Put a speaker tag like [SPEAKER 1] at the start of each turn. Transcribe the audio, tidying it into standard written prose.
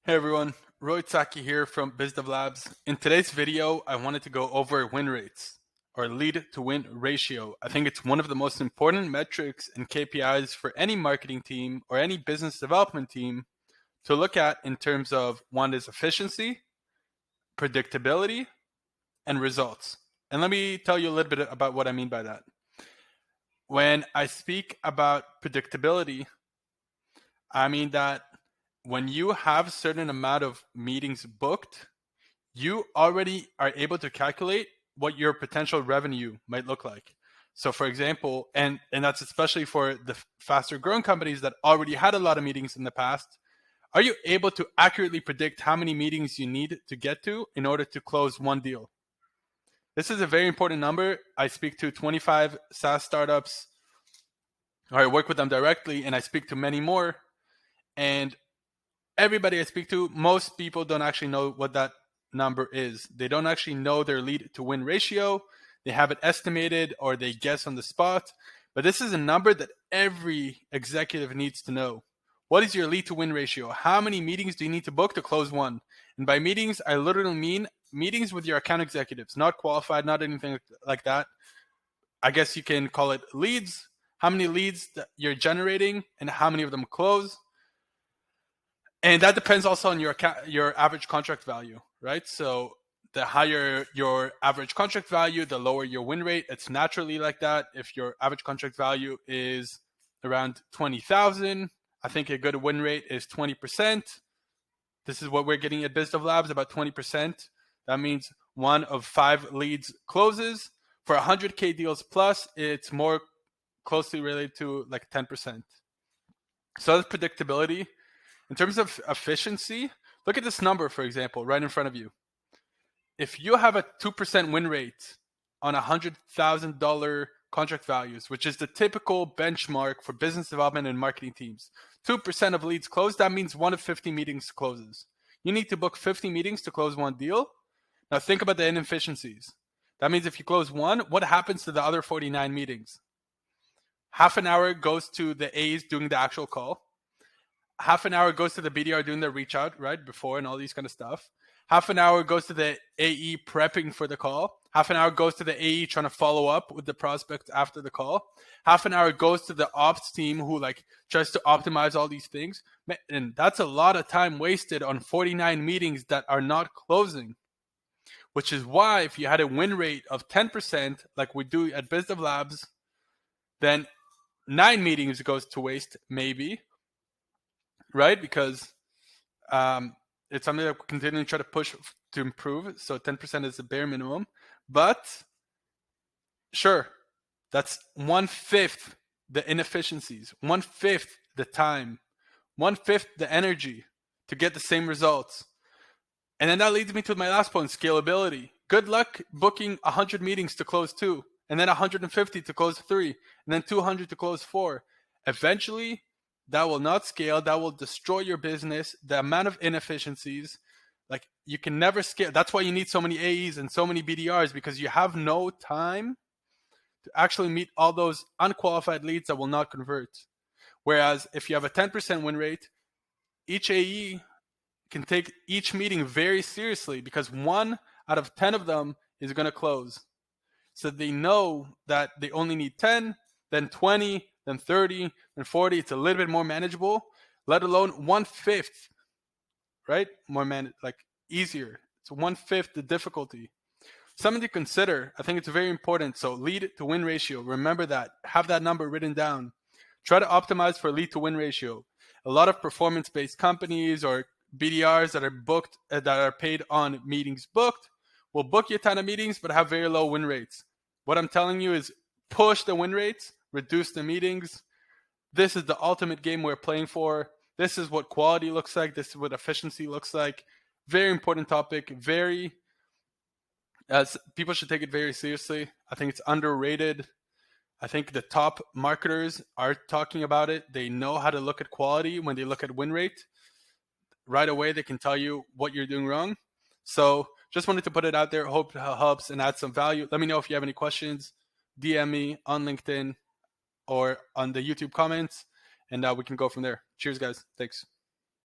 [SPEAKER 1] Hey everyone, Roy Tsaki here from BizDev Labs. In today's video, I wanted to go over win rates or lead to win ratio. I think it's one of the most important metrics and KPIs for any marketing team or any business development team to look at in terms of one is efficiency, predictability, and results. And let me tell you a little bit about what I mean by that. When I speak about predictability, I mean that when you have a certain amount of meetings booked, you already are able to calculate what your potential revenue might look like. So for example, and that's especially for the faster growing companies that already had a lot of meetings in the past, are you able to accurately predict how many meetings you need to get to in order to close one deal? This is a very important number. I speak to 25 SaaS startups, or I work with them directly, and I speak to many more. And everybody I speak to, most people don't actually know what that number is. They don't actually know their lead to win ratio. They have it estimated or they guess on the spot. But this is a number that every executive needs to know. What is your lead to win ratio? How many meetings do you need to book to close one? And by meetings, I literally mean meetings with your account executives, not qualified, not anything like that. I guess you can call it leads. How many leads that you're generating and how many of them close? And that depends also on your average contract value, right? So the higher your average contract value, the lower your win rate. It's naturally like that. If your average contract value is around 20,000, I think a good win rate is 20%. This is what we're getting at BizDev Labs, about 20%. That means 1 of 5 leads closes. For 100K deals plus, it's more closely related to like 10%. So that's predictability. In terms of efficiency, look at this number, for example, right in front of you. If you have a 2% win rate on $100,000 contract values, which is the typical benchmark for business development and marketing teams, 2% of leads closed, that means 1 of 50 meetings closes. You need to book 50 meetings to close one deal. Now think about the inefficiencies. That means if you close one, what happens to the other 49 meetings? Half an hour goes to the A's doing the actual call. Half an hour goes to the BDR doing the reach out, right, before and all these kind of stuff. Half an hour goes to the AE prepping for the call. Half an hour goes to the AE trying to follow up with the prospect after the call. Half an hour goes to the ops team who tries to optimize all these things. And that's a lot of time wasted on 49 meetings that are not closing, which is why if you had a win rate of 10% like we do at BizDev Labs, then 9 meetings goes to waste maybe, right? Because it's something that we continue to try to push to improve. So 10% is the bare minimum. But sure, that's 1/5 the inefficiencies, 1/5 the time, 1/5 the energy to get the same results. And then that leads me to my last point, scalability. Good luck booking 100 meetings to close 2, and then 150 to close 3, and then 200 to close 4. Eventually, that will not scale. That will destroy your business. The amount of inefficiencies, you can never scale. That's why you need so many AEs and so many BDRs, because you have no time to actually meet all those unqualified leads that will not convert. Whereas if you have a 10% win rate, each AE can take each meeting very seriously because 1 out of 10 of them is going to close. So they know that they only need 10, then 20, then 30, then 40. It's a little bit more manageable, let alone 1/5, right? Easier. It's 1/5 the difficulty. Something to consider. I think it's very important. So lead to win ratio. Remember that. Have that number written down. Try to optimize for lead to win ratio. A lot of performance-based companies or BDRs that are booked, that are paid on meetings booked, will book you a ton of meetings but have very low win rates. What I'm telling you is push the win rates, reduce the meetings. This is the ultimate game we're playing for. This is what quality looks like. This is what efficiency looks like. Very important topic. As people should take it very seriously. I think it's underrated. I think the top marketers are talking about it. They know how to look at quality when they look at win rate. Right away, they can tell you what you're doing wrong. So just wanted to put it out there. Hope it helps and adds some value. Let me know if you have any questions. DM me on LinkedIn or on the YouTube comments, and we can go from there. Cheers, guys. Thanks.